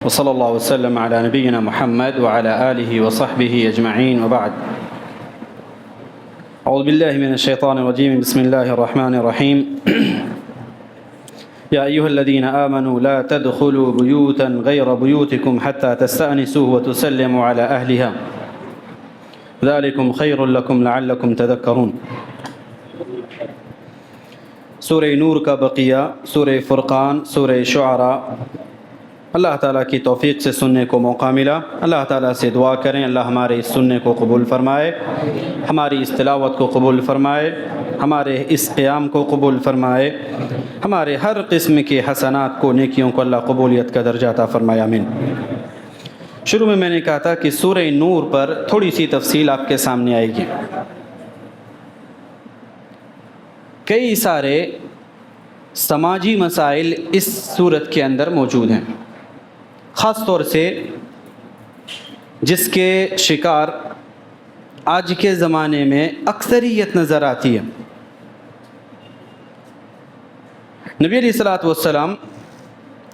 وصلى الله وسلم على نبينا محمد وعلى آله وصحبه أجمعين وبعد. أعوذ بالله من الشيطان الرجيم. بسم الله الرحمن الرحيم. يا أيها الذين آمنوا لا تدخلوا بيوتا غير بيوتكم حتى تستأنسوا وتسلموا على أهلها ذلكم خير لكم لعلكم تذكرون. سورہ نور کا بقیہ، سورہ فرقان، سورہ شعراء اللہ تعالیٰ کی توفیق سے سننے کو موقع ملا. اللہ تعالیٰ سے دعا کریں اللہ ہمارے اس سننے کو قبول فرمائے، ہماری اس تلاوت کو قبول فرمائے، ہمارے اس قیام کو قبول فرمائے، ہمارے ہر قسم کے حسنات کو، نیکیوں کو اللہ قبولیت کا درجہ عطا فرمائے، آمین. شروع میں نے کہا تھا کہ سورہ نور پر تھوڑی سی تفصیل آپ کے سامنے آئے گی. کئی سارے سماجی مسائل اس صورت کے اندر موجود ہیں، خاص طور سے جس کے شکار آج کے زمانے میں اکثریت نظر آتی ہے. نبی علیہ الصلوۃ والسلام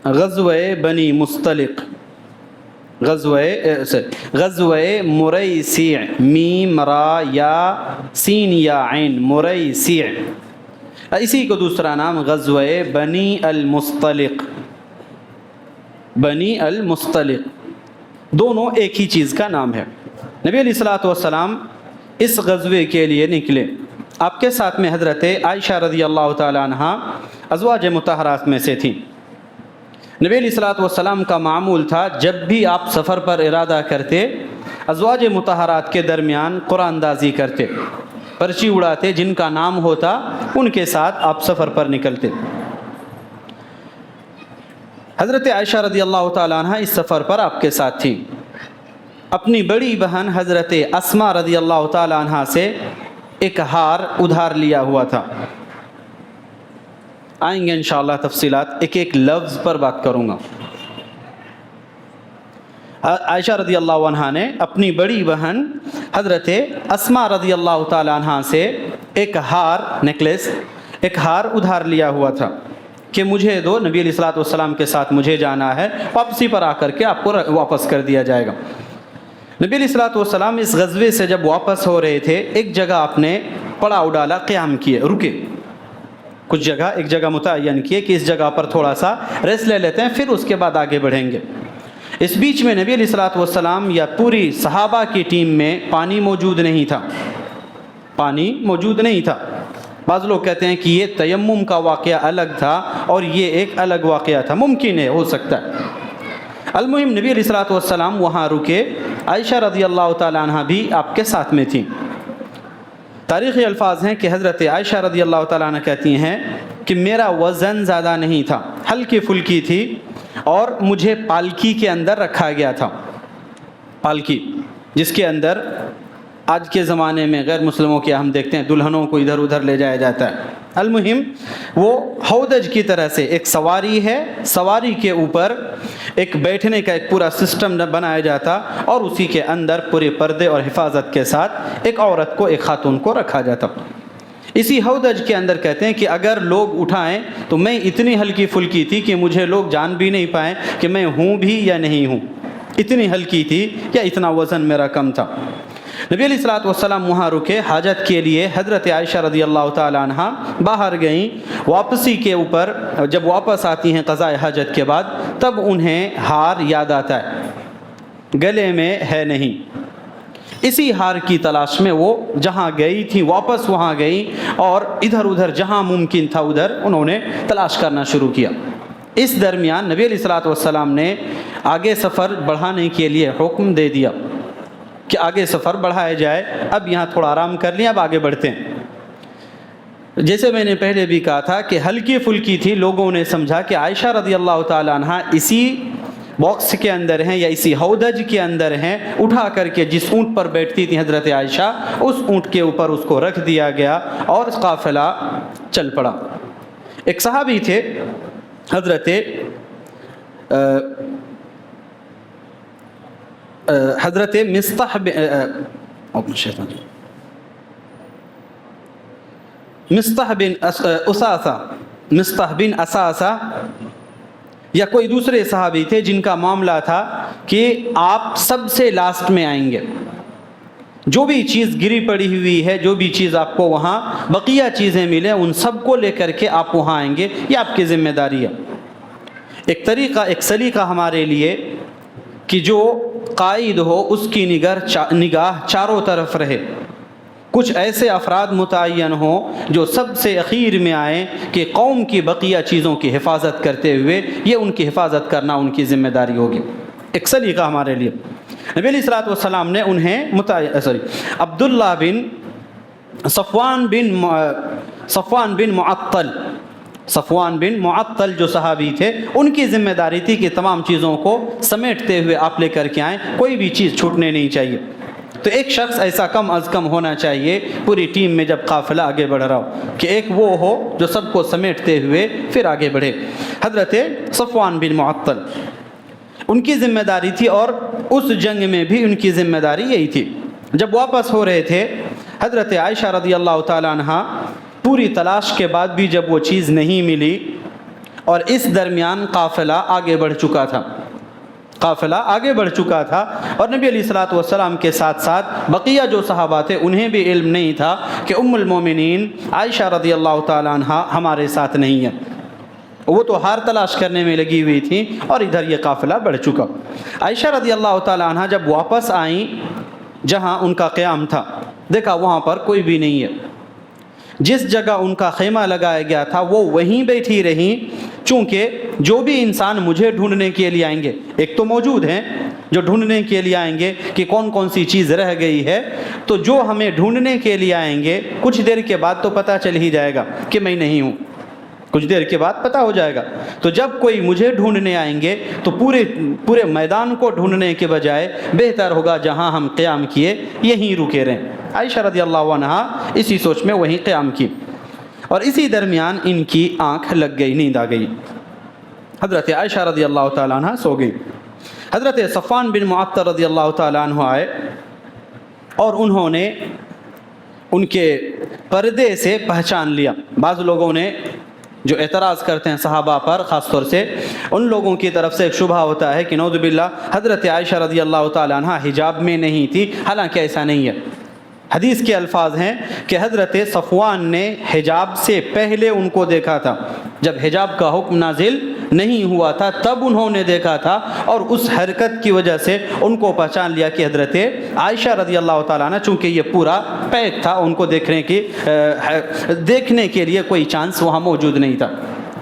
غزوہ بنی مصطلق، غزوہ مریسیع، میم را یا سین یا عین، مریسیع، اسی کو دوسرا نام غزوہ بنی المصطلق، بنی المصطلق، دونوں ایک ہی چیز کا نام ہے. نبی علیہ الصلوۃ والسلام اس غزوے کے لیے نکلے. آپ کے ساتھ میں حضرت عائشہ رضی اللہ تعالی عنہ ازواج مطہرات میں سے تھیں. نبی علیہ الصلوۃ والسلام کا معمول تھا جب بھی آپ سفر پر ارادہ کرتے، ازواج مطہرات کے درمیان قرآن اندازی کرتے، پرچی اڑاتے، جن کا نام ہوتا ان کے ساتھ آپ سفر پر نکلتے. حضرت عائشہ رضی اللہ تعالیٰ عنہ اس سفر پر آپ کے ساتھ تھی. اپنی بڑی بہن حضرت اسماء رضی اللہ تعالیٰ عنہ سے ایک ہار ادھار لیا ہوا تھا. آئیں گے انشاءاللہ تفصیلات، ایک ایک لفظ پر بات کروں گا. عائشہ رضی اللہ عنہ نے اپنی بڑی بہن حضرت اسماء رضی اللہ تعالی عنہ سے ایک ہار، نیکلیس، ایک ہار ادھار لیا ہوا تھا کہ مجھے دو، نبی علیہ الصلوۃ والسلام کے ساتھ مجھے جانا ہے، واپسی پر آ کر کے آپ کو واپس کر دیا جائے گا. نبی علیہ الصلوۃ والسلام اس غزوے سے جب واپس ہو رہے تھے، ایک جگہ آپ نے پڑاؤ ڈالا، قیام کیے، رکے، کچھ جگہ، ایک جگہ متعین کیے کہ اس جگہ پر تھوڑا سا ریسٹ لے لیتے ہیں، پھر اس کے بعد آگے بڑھیں گے. اس بیچ میں نبی علیہ الصلوۃ والسلام یا پوری صحابہ کی ٹیم میں پانی موجود نہیں تھا، پانی موجود نہیں تھا. بعض لوگ کہتے ہیں کہ یہ تیمم کا واقعہ الگ تھا اور یہ ایک الگ واقعہ تھا، ممکن ہے، ہو سکتا ہے. المہم نبی علیہ الصلوۃ والسلام وہاں رکے. عائشہ رضی اللہ تعالی عنہ بھی آپ کے ساتھ میں تھیں. تاریخی الفاظ ہیں کہ حضرت عائشہ رضی اللہ تعالیٰ عنہ کہتی ہیں کہ میرا وزن زیادہ نہیں تھا، ہلکی پھلکی تھی، اور مجھے پالکی کے اندر رکھا گیا تھا. پالکی جس کے اندر آج کے زمانے میں غیر مسلموں کے ہم دیکھتے ہیں دلہنوں کو ادھر ادھر لے جایا جاتا ہے. المہم وہ ہودج کی طرح سے ایک سواری ہے، سواری کے اوپر ایک بیٹھنے کا ایک پورا سسٹم بنایا جاتا، اور اسی کے اندر پورے پردے اور حفاظت کے ساتھ ایک عورت کو، ایک خاتون کو رکھا جاتا. اسی ہودج کے اندر کہتے ہیں کہ اگر لوگ اٹھائیں تو میں اتنی ہلکی پھلکی تھی کہ مجھے لوگ جان بھی نہیں پائیں کہ میں ہوں بھی یا نہیں ہوں. اتنی ہلکی تھی یا اتنا وزن میرا کم تھا. نبی علیہ الصلوۃ والسلام وہاں رکے حاجت کے لیے. حضرت عائشہ رضی اللہ تعالی عنہ باہر گئیں. واپسی کے اوپر جب واپس آتی ہیں قضاء حاجت کے بعد، تب انہیں ہار یاد آتا ہے، گلے میں ہے نہیں. اسی ہار کی تلاش میں وہ جہاں گئی تھی واپس وہاں گئی، اور ادھر ادھر جہاں ممکن تھا ادھر انہوں نے تلاش کرنا شروع کیا. اس درمیان نبی علیہ الصلوۃ والسلام نے آگے سفر بڑھانے کے لیے حکم دے دیا کہ آگے سفر بڑھایا جائے. اب یہاں تھوڑا آرام کر لیں، اب آگے بڑھتے ہیں. جیسے میں نے پہلے بھی کہا تھا کہ ہلکی پھلکی تھی، لوگوں نے سمجھا کہ عائشہ رضی اللہ تعالی عنہ اسی باکس کے اندر ہیں یا اسی ہودج کے اندر ہیں. اٹھا کر کے جس اونٹ پر بیٹھتی تھی حضرت عائشہ، اس اونٹ کے اوپر اس کو رکھ دیا گیا اور قافلہ چل پڑا. ایک صحابی تھے حضرت مصطح بن اساسہ یا کوئی دوسرے صحابی تھے جن کا معاملہ تھا کہ آپ سب سے لاسٹ میں آئیں گے، جو بھی چیز گری پڑی ہوئی ہے، جو بھی چیز آپ کو وہاں بقیہ چیزیں ملیں، ان سب کو لے کر کے آپ وہاں آئیں گے، یہ آپ کی ذمہ داری ہے۔ ایک طریقہ، ایک سلیقہ ہمارے لیے کہ جو قائد ہو اس کی نگاہ چاروں طرف رہے، کچھ ایسے افراد متعین ہوں جو سب سے اخیر میں آئیں کہ قوم کی بقیہ چیزوں کی حفاظت کرتے ہوئے یہ ان کی حفاظت کرنا ان کی ذمہ داری ہوگی۔ ایک سلیقہ ہمارے لیے نبی علیہ الصلوۃ والسلام نے انہیں عبداللہ بن صفوان بن معطل جو صحابی تھے، ان کی ذمہ داری تھی کہ تمام چیزوں کو سمیٹتے ہوئے آپ لے کر کے آئیں، کوئی بھی چیز چھوٹنے نہیں چاہیے۔ تو ایک شخص ایسا کم از کم ہونا چاہیے پوری ٹیم میں جب قافلہ آگے بڑھ رہا ہو، کہ ایک وہ ہو جو سب کو سمیٹتے ہوئے پھر آگے بڑھے۔ حضرت صفوان بن معطل ان کی ذمہ داری تھی، اور اس جنگ میں بھی ان کی ذمہ داری یہی تھی۔ جب واپس ہو رہے تھے، حضرت عائشہ رضی اللہ تعالی عنہ پوری تلاش کے بعد بھی جب وہ چیز نہیں ملی، اور اس درمیان قافلہ آگے بڑھ چکا تھا، اور نبی علیہ الصلوۃ والسلام کے ساتھ ساتھ بقیہ جو صحابہ تھے انہیں بھی علم نہیں تھا کہ ام المومنین عائشہ رضی اللہ تعالی عنہ ہمارے ساتھ نہیں ہے، وہ تو ہار تلاش کرنے میں لگی ہوئی تھی، اور ادھر یہ قافلہ بڑھ چکا۔ عائشہ رضی اللہ تعالی عنہ جب واپس آئیں جہاں ان کا قیام تھا، دیکھا وہاں پر کوئی بھی نہیں ہے، جس جگہ ان کا خیمہ لگایا گیا تھا وہ وہیں بیٹھی رہیں، چونکہ جو بھی انسان مجھے ڈھونڈنے کے لیے آئیں گے، ایک تو موجود ہیں جو ڈھونڈنے کے لیے آئیں گے کہ کون کون سی چیز رہ گئی ہے، تو جو ہمیں ڈھونڈنے کے لیے آئیں گے کچھ دیر کے بعد تو پتہ چل ہی جائے گا کہ میں نہیں ہوں، کچھ دیر کے بعد پتہ ہو جائے گا۔ تو جب کوئی مجھے ڈھونڈنے آئیں گے تو پورے میدان کو ڈھونڈنے کے بجائے بہتر ہوگا جہاں ہم قیام کیے یہیں رکے رہیں۔ عائشہ رضی اللہ عنہ اسی سوچ میں وہیں قیام کی، اور اسی درمیان ان کی آنکھ لگ گئی، نیند آ گئی، حضرت عائشہ رضی اللہ تعالیٰ عنہ سو گئی۔ حضرت صفوان بن معطل رضی اللہ تعالیٰ عنہ آئے، اور انہوں نے ان کے پردے سے پہچان لیا۔ بعض لوگوں نے جو اعتراض کرتے ہیں صحابہ پر، خاص طور سے ان لوگوں کی طرف سے ایک شبہ ہوتا ہے کہ نعوذ باللہ حضرت عائشہ رضی اللہ تعالیٰ عنہ حجاب میں نہیں تھی، حالانکہ ایسا نہیں ہے۔ حدیث کے الفاظ ہیں کہ حضرت صفوان نے حجاب سے پہلے ان کو دیکھا تھا، جب حجاب کا حکم نازل نہیں ہوا تھا تب انہوں نے دیکھا تھا، اور اس حرکت کی وجہ سے ان کو پہچان لیا کہ حضرت عائشہ رضی اللہ تعالیٰ عنہ، چونکہ یہ پورا پیک تھا، ان کو دیکھنے کے لیے کوئی چانس وہاں موجود نہیں تھا،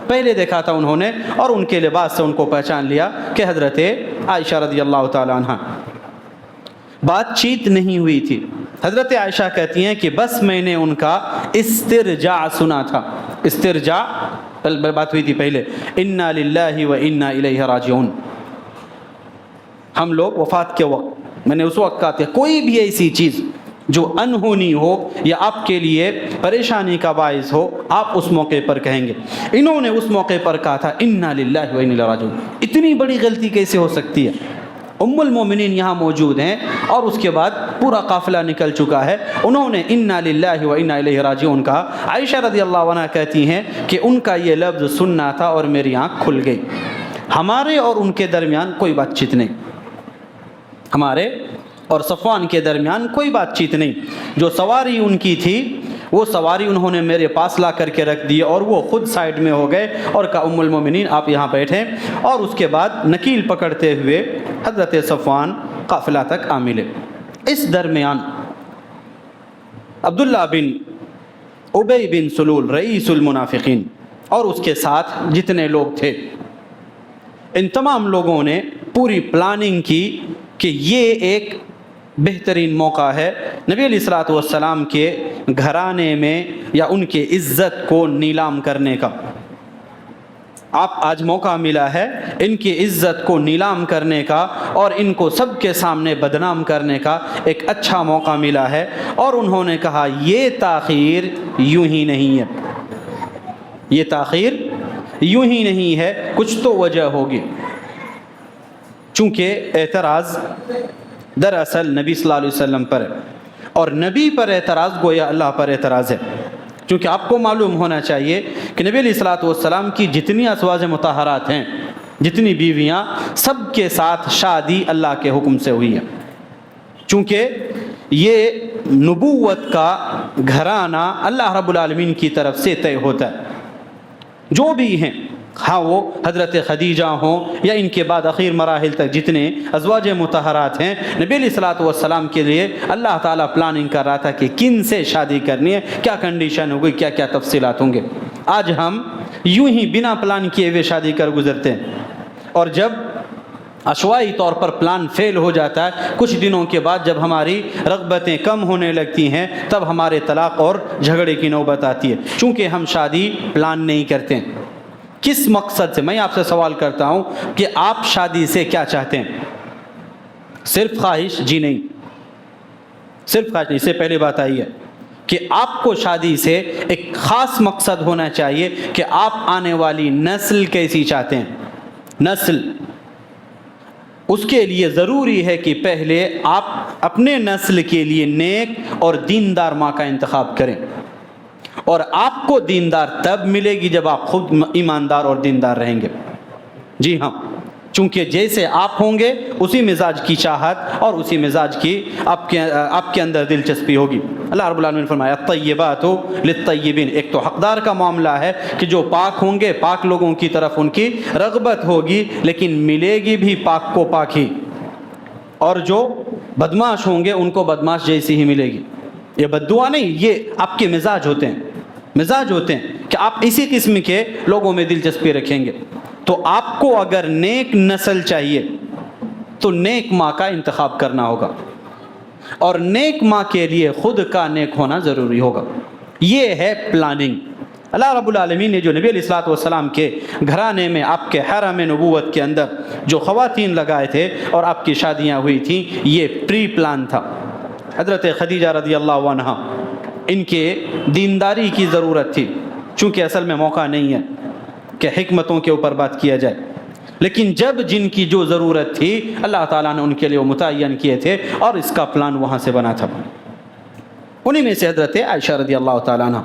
پہلے دیکھا تھا انہوں نے، اور ان کے لباس سے ان کو پہچان لیا کہ حضرت عائشہ رضی اللہ تعالیٰ عنہ۔ بات چیت نہیں ہوئی تھی، حضرت عائشہ کہتی ہیں کہ بس میں نے ان کا استرجاع سنا تھا۔ استرجاع بات ہوئی تھی پہلے، انا للہ و انا الیہ راجعون، ہم لوگ وفات کے وقت، میں نے اس وقت کہا تھا کوئی بھی ایسی چیز جو انہونی ہو یا آپ کے لیے پریشانی کا باعث ہو آپ اس موقع پر کہیں گے۔ انہوں نے اس موقع پر کہا تھا انا للہ و انا الیہ راجعون۔ اتنی بڑی غلطی کیسے ہو سکتی ہے؟ ام المومنین یہاں موجود ہیں، اور اس کے بعد پورا قافلہ نکل چکا ہے، انہوں نے انا للہ و انا الیہ راجعون کہا۔ عائشہ رضی اللہ عنہ کہتی ہیں کہ ان کا یہ لفظ سننا تھا اور میری آنکھ کھل گئی۔ ہمارے اور ان کے درمیان کوئی بات چیت نہیں، ہمارے اور صفوان کے درمیان کوئی بات چیت نہیں۔ جو سواری ان کی تھی وہ سواری انہوں نے میرے پاس لا کر کے رکھ دی، اور وہ خود سائیڈ میں ہو گئے اور کہا ام المومنین آپ یہاں بیٹھیں، اور اس کے بعد نکیل پکڑتے ہوئے حضرت صفوان قافلہ تک آ ملے۔ اس درمیان عبداللہ بن ابی بن سلول رئیس المنافقین اور اس کے ساتھ جتنے لوگ تھے، ان تمام لوگوں نے پوری پلاننگ کی کہ یہ ایک بہترین موقع ہے نبی علیہ الصلوۃ والسلام کے گھرانے میں یا ان کے عزت کو نیلام کرنے کا۔ آپ آج موقع ملا ہے ان کی عزت کو نیلام کرنے کا، اور ان کو سب کے سامنے بدنام کرنے کا ایک اچھا موقع ملا ہے۔ اور انہوں نے کہا یہ تاخیر یوں ہی نہیں ہے، یہ تاخیر یوں ہی نہیں ہے، کچھ تو وجہ ہوگی، چونکہ اعتراض دراصل نبی صلی اللہ علیہ وسلم پر ہے، اور نبی پر اعتراض گویا اللہ پر اعتراض ہے، کیونکہ آپ کو معلوم ہونا چاہیے کہ نبی علیہ الصلوۃ والسلام کی جتنی ازواج مطہرات ہیں جتنی بیویاں سب کے ساتھ شادی اللہ کے حکم سے ہوئی ہے، چونکہ یہ نبوت کا گھرانہ اللہ رب العالمین کی طرف سے طے ہوتا ہے۔ جو بھی ہیں، ہاں وہ حضرت خدیجہ ہوں یا ان کے بعد اخیر مراحل تک جتنے ازواج مطہرات ہیں، نبی علیہ الصلوۃ والسلام کے لیے اللہ تعالیٰ پلاننگ کر رہا تھا کہ کن سے شادی کرنی ہے، کیا کنڈیشن ہوگی، کیا کیا تفصیلات ہوں گے۔ آج ہم یوں ہی بنا پلان کیے ہوئے شادی کر گزرتے ہیں، اور جب عشوائی طور پر پلان فیل ہو جاتا ہے، کچھ دنوں کے بعد جب ہماری رغبتیں کم ہونے لگتی ہیں، تب ہمارے طلاق اور جھگڑے کی نوبت آتی ہے، چونکہ ہم شادی پلان نہیں کرتے ہیں۔ کس مقصد سے؟ میں آپ سے سوال کرتا ہوں کہ آپ شادی سے کیا چاہتے ہیں؟ صرف خواہش؟ جی نہیں، صرف خواہش نہیں۔ اس سے پہلے بات آئی ہے کہ آپ کو شادی سے ایک خاص مقصد ہونا چاہیے کہ آپ آنے والی نسل کیسی چاہتے ہیں۔ نسل، اس کے لیے ضروری ہے کہ پہلے آپ اپنے نسل کے لیے نیک اور دیندار ماں کا انتخاب کریں، اور آپ کو دیندار تب ملے گی جب آپ خود ایماندار اور دیندار رہیں گے۔ جی ہاں، چونکہ جیسے آپ ہوں گے اسی مزاج کی چاہت اور اسی مزاج کی آپ کے اندر دلچسپی ہوگی۔ اللہ رب العالمین نے فرمایا الطیبات للطیبین، ایک تو حقدار کا معاملہ ہے کہ جو پاک ہوں گے پاک لوگوں کی طرف ان کی رغبت ہوگی، لیکن ملے گی بھی پاک کو پاک ہی، اور جو بدماش ہوں گے ان کو بدماش جیسی ہی ملے گی۔ یہ بددعا نہیں، یہ آپ کے مزاج ہوتے ہیں، مزاج ہوتے ہیں کہ آپ اسی قسم کے لوگوں میں دلچسپی رکھیں گے۔ تو آپ کو اگر نیک نسل چاہیے تو نیک ماں کا انتخاب کرنا ہوگا، اور نیک ماں کے لیے خود کا نیک ہونا ضروری ہوگا۔ یہ ہے پلاننگ۔ اللہ رب العالمین نے جو نبی علیہ الصلوۃ والسلام کے گھرانے میں، آپ کے حرم نبوت کے اندر جو خواتین لگائے تھے اور آپ کی شادیاں ہوئی تھیں، یہ پری پلان تھا۔ حضرت خدیجہ رضی اللہ عنہا، ان کے دینداری کی ضرورت تھی، چونکہ اصل میں موقع نہیں ہے کہ حکمتوں کے اوپر بات کیا جائے، لیکن جب جن کی جو ضرورت تھی اللہ تعالیٰ نے ان کے لیے وہ متعین کیے تھے، اور اس کا پلان وہاں سے بنا تھا۔ انہی میں سے حضرت عائشہ رضی اللہ تعالیٰ عنہ،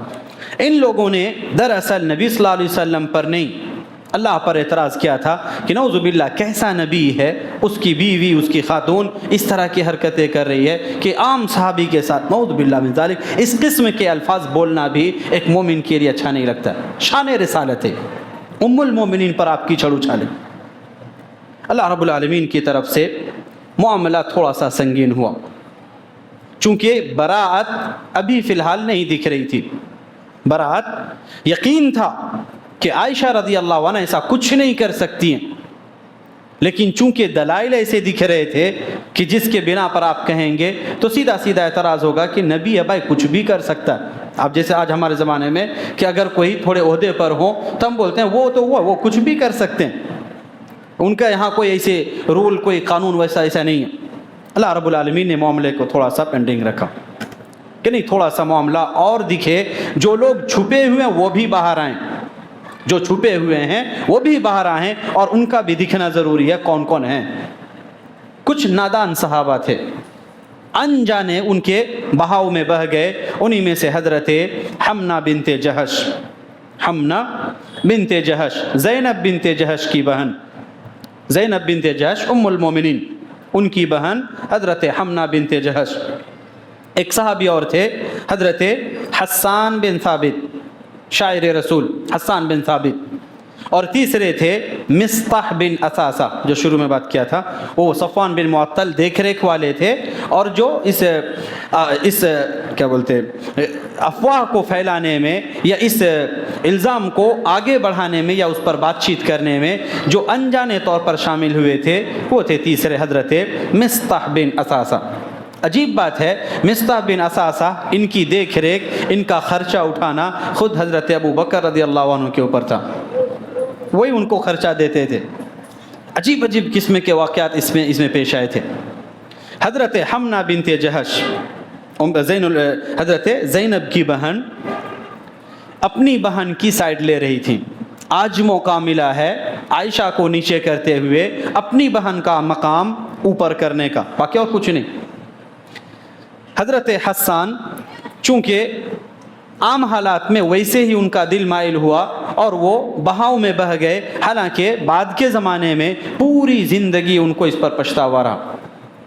ان لوگوں نے دراصل نبی صلی اللہ علیہ وسلم پر نہیں، اللہ پر اعتراض کیا تھا کہ نعوذ باللہ کیسا نبی ہے، اس کی بیوی، اس کی خاتون اس طرح کی حرکتیں کر رہی ہے کہ عام صحابی کے ساتھ، نعوذ باللہ من ذالک، اس قسم کے الفاظ بولنا بھی ایک مومن کے لیے اچھا نہیں لگتا۔ شان رسالت ہے، ام المومنین پر آپ کی چھڑ اچھالیں۔ اللہ رب العالمین کی طرف سے معاملہ تھوڑا سا سنگین ہوا، چونکہ براءت ابھی فی الحال نہیں دکھ رہی تھی۔ براءت یقین تھا کہ عائشہ رضی اللہ عنہ ایسا کچھ نہیں کر سکتی ہیں، لیکن چونکہ دلائل ایسے دکھ رہے تھے کہ جس کے بنا پر آپ کہیں گے تو سیدھا سیدھا اعتراض ہوگا کہ نبی ہے بھائی، کچھ بھی کر سکتا ہے۔ آپ جیسے آج ہمارے زمانے میں کہ اگر کوئی تھوڑے عہدے پر ہوں تو ہم بولتے ہیں وہ تو وہ کچھ بھی کر سکتے ہیں، ان کا یہاں کوئی ایسے رول، کوئی قانون ویسا ایسا نہیں ہے۔ اللہ رب العالمین نے معاملے کو تھوڑا سا پینڈنگ رکھا کہ نہیں، تھوڑا سا معاملہ اور دکھے، جو لوگ چھپے ہوئے ہیں وہ بھی باہر آئیں، جو چھپے ہوئے ہیں وہ بھی باہر آئیں، اور ان کا بھی دکھنا ضروری ہے کون کون ہیں۔ کچھ نادان صحابہ تھے، انجانے ان کے بہاؤ میں بہہ گئے، انہی میں سے حضرت حمنہ بنت جہش، حمنہ بنت جہش، زینب بنت جہش کی بہن، زینب بنت جہش ام المومنین، ان کی بہن حضرت حمنہ بنت جہش۔ ایک صحابی اور تھے حضرت حسان بن ثابت، شاعر رسول حسان بن ثابت، اور تیسرے تھے مصطح بن اثاثہ، جو شروع میں بات کیا تھا، وہ صفوان بن معطل دیکھ ریکھ والے تھے، اور جو اس کیا بولتے افواہ کو پھیلانے میں یا اس الزام کو آگے بڑھانے میں یا اس پر بات چیت کرنے میں جو انجانے طور پر شامل ہوئے تھے، وہ تھے تیسرے حضرت مصطح بن اثاثہ۔ عجیب بات ہے، مصطح بن اثاثہ، ان کی دیکھ ریکھ، ان کا خرچہ اٹھانا خود حضرت ابو بکر رضی اللہ عنہ کے اوپر تھا، وہی ان کو خرچہ دیتے تھے۔ عجیب عجیب قسم کے واقعات اس میں پیش آئے تھے۔ حضرت حمنہ بنت جہش، حضرت زینب کی بہن، اپنی بہن کی سائڈ لے رہی تھی۔ آج موقع ملا ہے عائشہ کو نیچے کرتے ہوئے اپنی بہن کا مقام اوپر کرنے کا، باقی اور کچھ نہیں۔ حضرت حسان چونکہ عام حالات میں ویسے ہی ان کا دل مائل ہوا اور وہ بہاؤ میں بہہ گئے، حالانکہ بعد کے زمانے میں پوری زندگی ان کو اس پر پچھتاوا رہا،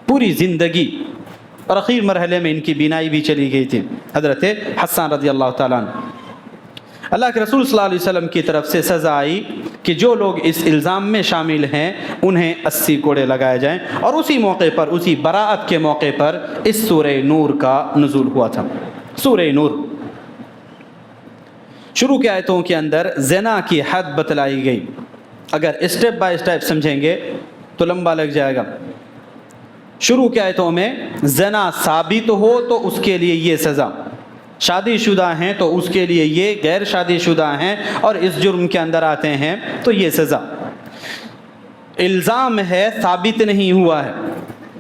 پوری زندگی، اور اخیر مرحلے میں ان کی بینائی بھی چلی گئی تھی۔ حضرت حسان رضی اللہ تعالیٰ عنہ، اللہ کے رسول صلی اللہ علیہ وسلم کی طرف سے سزا آئی کہ جو لوگ اس الزام میں شامل ہیں انہیں 80 کوڑے لگائے جائیں، اور اسی موقع پر، اسی براءت کے موقع پر اس سورہ نور کا نزول ہوا تھا۔ سورہ نور شروع کی آیتوں کے اندر زنا کی حد بتلائی گئی، اگر اسٹیپ بائی اسٹیپ سمجھیں گے تو لمبا لگ جائے گا۔ شروع کی آیتوں میں زنا ثابت ہو تو اس کے لیے یہ سزا، شادی شدہ ہیں تو اس کے لیے یہ، غیر شادی شدہ ہیں اور اس جرم کے اندر آتے ہیں تو یہ سزا۔ الزام ہے ثابت نہیں ہوا ہے،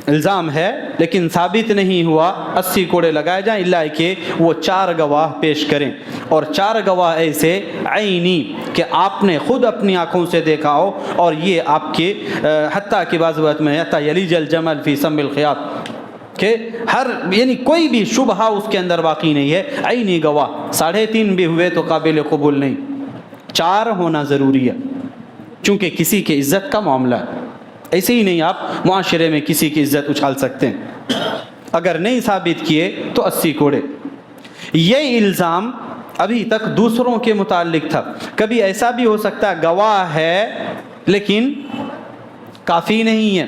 الزام ہے لیکن ثابت نہیں ہوا، 80 کوڑے لگائے جائیں، اللہ کہ وہ 4 گواہ پیش کریں، اور 4 گواہ ایسے عینی کہ آپ نے خود اپنی آنکھوں سے دیکھا ہو، اور یہ آپ کے حتیٰ کہ بعض وقت میں حتیٰ یلیج الجمل فی سم الخیاط، کہ ہر یعنی کوئی بھی شبہہ اس کے اندر باقی نہیں ہے، عینی گواہ۔ 3.5 بھی ہوئے تو قابل قبول نہیں، 4 ہونا ضروری ہے، چونکہ کسی کی عزت کا معاملہ ہے، ایسے ہی نہیں آپ معاشرے میں کسی کی عزت اچھال سکتے ہیں۔ اگر نہیں ثابت کیے تو 80 کوڑے۔ یہ الزام ابھی تک دوسروں کے متعلق تھا، کبھی ایسا بھی ہو سکتا ہے گواہ ہے لیکن کافی نہیں ہے،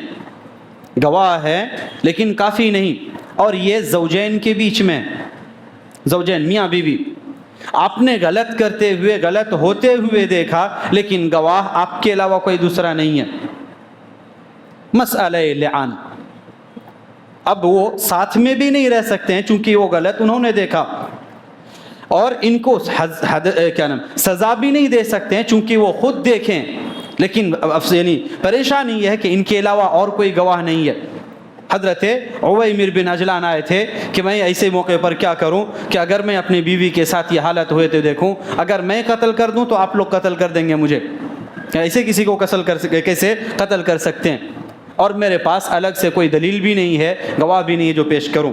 گواہ ہے لیکن کافی نہیں، اور یہ زوجین کے بیچ میں، زوجین میاں بیوی، آپ نے غلط کرتے ہوئے، غلط ہوتے ہوئے دیکھا لیکن گواہ آپ کے علاوہ کوئی دوسرا نہیں ہے، مسئلہ لعان۔ اب وہ ساتھ میں بھی نہیں رہ سکتے ہیں چونکہ وہ غلط انہوں نے دیکھا، اور ان کو سزا بھی نہیں دے سکتے ہیں چونکہ وہ خود دیکھیں، لیکن یعنی پریشانی یہ ہے کہ ان کے علاوہ اور کوئی گواہ نہیں ہے۔ حضرت عویمر بن عجلان آئے تھے کہ میں ایسے موقع پر کیا کروں کہ اگر میں اپنی بیوی کے ساتھ یہ حالت ہوئے تو دیکھوں، اگر میں قتل کر دوں تو آپ لوگ قتل کر دیں گے مجھے، ایسے کسی کو کیسے قتل کر سکتے ہیں، اور میرے پاس الگ سے کوئی دلیل بھی نہیں ہے، گواہ بھی نہیں ہے جو پیش کروں،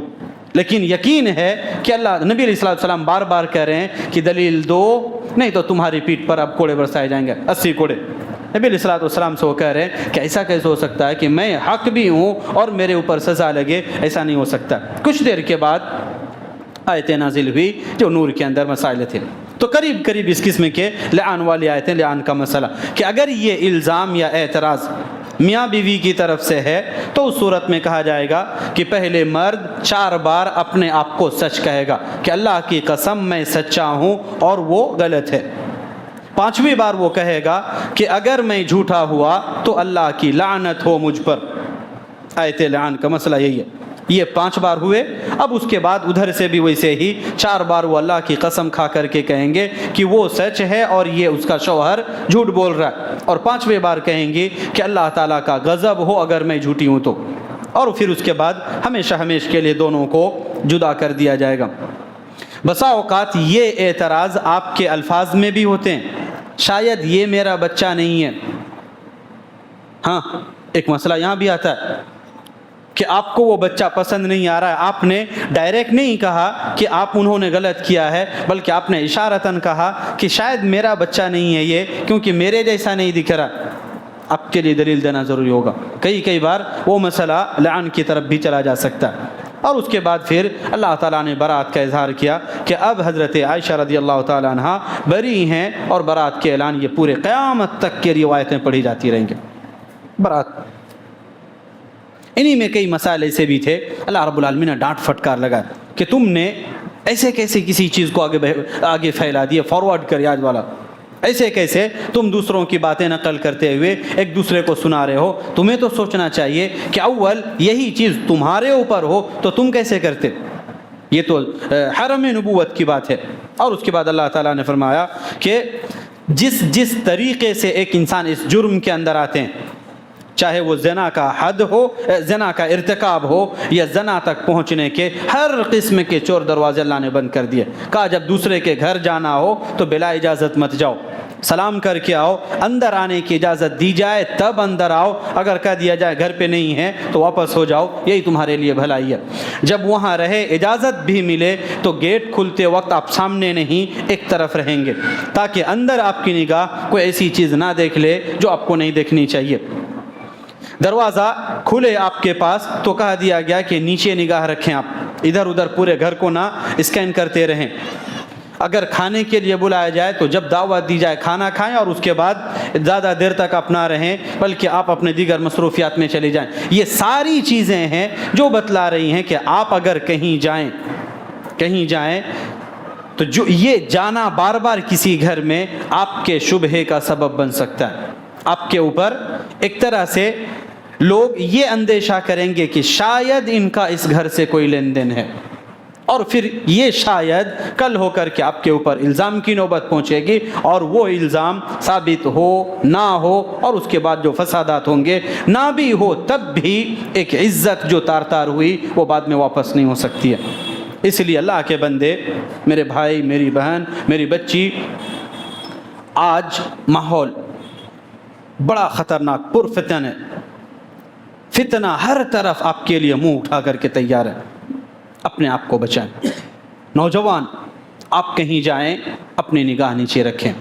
لیکن یقین ہے کہ اللہ نبی علیہ السلام بار بار کہہ رہے ہیں کہ دلیل دو، نہیں تو تمہاری پیٹھ پر اب کوڑے برسائے جائیں گے، 80 کوڑے۔ نبی علیہ السلام سے وہ کہہ رہے ہیں کہ ایسا کیسے ہو سکتا ہے کہ میں حق بھی ہوں اور میرے اوپر سزا لگے، ایسا نہیں ہو سکتا۔ کچھ دیر کے بعد آیتیں نازل ہوئی جو نور کے اندر مسائل تھے، تو قریب قریب اس قسم کے لعان والی آیتیں، لعان کا مسئلہ کہ اگر یہ الزام یا اعتراض میاں بیوی کی طرف سے ہے تو اس صورت میں کہا جائے گا کہ پہلے مرد 4 بار اپنے آپ کو سچ کہے گا کہ اللہ کی قسم میں سچا ہوں اور وہ غلط ہے، 5ویں بار وہ کہے گا کہ اگر میں جھوٹا ہوا تو اللہ کی لعنت ہو مجھ پر۔ آیت لعان کا مسئلہ یہی ہے، یہ 5 بار ہوئے، اب اس کے بعد ادھر سے بھی ویسے ہی 4 بار وہ اللہ کی قسم کھا کر کے کہیں گے کہ وہ سچ ہے اور یہ اس کا شوہر جھوٹ بول رہا ہے، اور 5ویں بار کہیں گے کہ اللہ تعالیٰ کا غضب ہو اگر میں جھوٹی ہوں تو، اور پھر اس کے بعد ہمیشہ ہمیش کے لیے دونوں کو جدا کر دیا جائے گا۔ بسا اوقات یہ اعتراض آپ کے الفاظ میں بھی ہوتے ہیں، شاید یہ میرا بچہ نہیں ہے، ہاں ایک مسئلہ یہاں بھی آتا ہے کہ آپ کو وہ بچہ پسند نہیں آ رہا ہے، آپ نے ڈائریکٹ نہیں کہا کہ انہوں نے غلط کیا ہے، بلکہ آپ نے اشارتاً کہا کہ شاید میرا بچہ نہیں ہے یہ، کیونکہ میرے جیسا نہیں دکھ رہا، آپ کے لیے دلیل دینا ضروری ہوگا۔ کئی بار وہ مسئلہ لعن کی طرف بھی چلا جا سکتا ہے، اور اس کے بعد پھر اللہ تعالیٰ نے برات کا اظہار کیا کہ اب حضرت عائشہ رضی اللہ تعالیٰ عنہ بری ہیں، اور برات کے اعلان یہ پورے قیامت تک کی روایتیں پڑھی جاتی رہیں گے۔ برات انہی میں کئی مسائل ایسے بھی تھے، اللہ رب العالمین نے ڈانٹ پھٹکار لگا کہ تم نے ایسے کیسے کسی چیز کو آگے پھیلا دیا، فارورڈ کر یاد والا، ایسے کیسے تم دوسروں کی باتیں نقل کرتے ہوئے ایک دوسرے کو سنا رہے ہو، تمہیں تو سوچنا چاہیے کہ اول یہی چیز تمہارے اوپر ہو تو تم کیسے کرتے، یہ تو حرم نبوت کی بات ہے۔ اور اس کے بعد اللہ تعالیٰ نے فرمایا کہ جس طریقے سے ایک انسان اس جرم کے اندر آتے ہیں، چاہے وہ زنا کا حد ہو، زنا کا ارتکاب ہو، یا زنا تک پہنچنے کے ہر قسم کے چور دروازے اللہ نے بند کر دیے، کہا جب دوسرے کے گھر جانا ہو تو بلا اجازت مت جاؤ، سلام کر کے آؤ، اندر آنے کی اجازت دی جائے تب اندر آؤ، اگر کہہ دیا جائے گھر پہ نہیں ہے تو واپس ہو جاؤ، یہی تمہارے لیے بھلائی ہے۔ جب وہاں رہے اجازت بھی ملے تو گیٹ کھلتے وقت آپ سامنے نہیں ایک طرف رہیں گے، تاکہ اندر آپ کی نگاہ کوئی ایسی چیز نہ دیکھ لے جو آپ کو نہیں دیکھنی چاہیے۔ دروازہ کھلے آپ کے پاس تو کہا دیا گیا کہ نیچے نگاہ رکھیں، آپ ادھر ادھر پورے گھر کو نہ اسکین کرتے رہیں۔ اگر کھانے کے لیے بلایا جائے تو جب دعوت دی جائے کھانا کھائیں، اور اس کے بعد زیادہ دیر تک آپ نہ رہیں بلکہ آپ اپنے دیگر مصروفیات میں چلے جائیں۔ یہ ساری چیزیں ہیں جو بتلا رہی ہیں کہ آپ اگر کہیں جائیں تو جو یہ جانا بار بار کسی گھر میں آپ کے شبہے کا سبب بن سکتا ہے۔ آپ کے اوپر ایک طرح سے لوگ یہ اندیشہ کریں گے کہ شاید ان کا اس گھر سے کوئی لین دین ہے، اور پھر یہ شاید کل ہو کر کے آپ کے اوپر الزام کی نوبت پہنچے گی، اور وہ الزام ثابت ہو نہ ہو، اور اس کے بعد جو فسادات ہوں گے نہ بھی ہو تب بھی ایک عزت جو تار تار ہوئی وہ بعد میں واپس نہیں ہو سکتی ہے۔ اس لیے اللہ کے بندے، میرے بھائی، میری بہن، میری بچی، آج ماحول بڑا خطرناک پرفتن ہے، فتنہ ہر طرف آپ کے لیے منہ اٹھا کر کے تیار ہے۔ اپنے آپ کو بچائیں۔ نوجوان، آپ کہیں جائیں اپنی نگاہ نیچے رکھیں،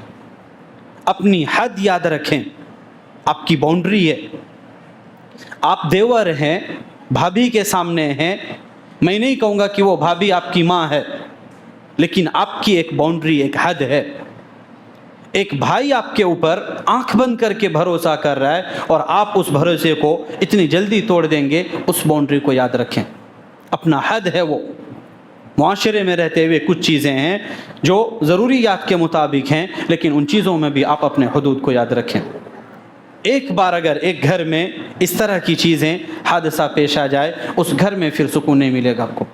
اپنی حد یاد رکھیں، آپ کی باؤنڈری ہے۔ آپ دیور ہیں، بھابھی کے سامنے ہیں، میں نہیں کہوں گا کہ وہ بھابھی آپ کی ماں ہے، لیکن آپ کی ایک باؤنڈری، ایک حد ہے۔ ایک بھائی آپ کے اوپر آنکھ بند کر کے بھروسہ کر رہا ہے اور آپ اس بھروسے کو اتنی جلدی توڑ دیں گے، اس باؤنڈری کو یاد رکھیں۔ اپنا حد ہے وہ۔ معاشرے میں رہتے ہوئے کچھ چیزیں ہیں جو ضروریات کے مطابق ہیں، لیکن ان چیزوں میں بھی آپ اپنے حدود کو یاد رکھیں۔ ایک بار اگر ایک گھر میں اس طرح کی چیزیں، حادثہ پیش آ جائے، اس گھر میں پھر سکون نہیں ملے گا آپ کو۔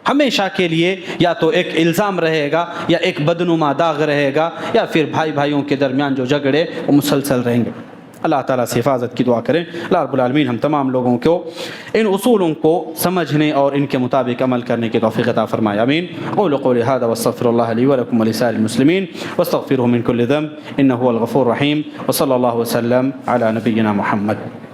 ہمیشہ کے لیے یا تو ایک الزام رہے گا، یا ایک بدنما داغ رہے گا، یا پھر بھائی بھائیوں کے درمیان جو جھگڑے وہ مسلسل رہیں گے۔ اللہ تعالیٰ سے حفاظت کی دعا کریں۔ اللہ رب العالمین ہم تمام لوگوں کو ان اصولوں کو سمجھنے اور ان کے مطابق عمل کرنے کی توفیق عطا فرمائے، آمین۔ قولوا قولی ھذا واستغفر اللہ لی ولکم ولسائر المسلمین واستغفروہ من کل ذنب انہ هو الغفور الرحیم، وصلی اللہ وسلم علی نبینا محمد۔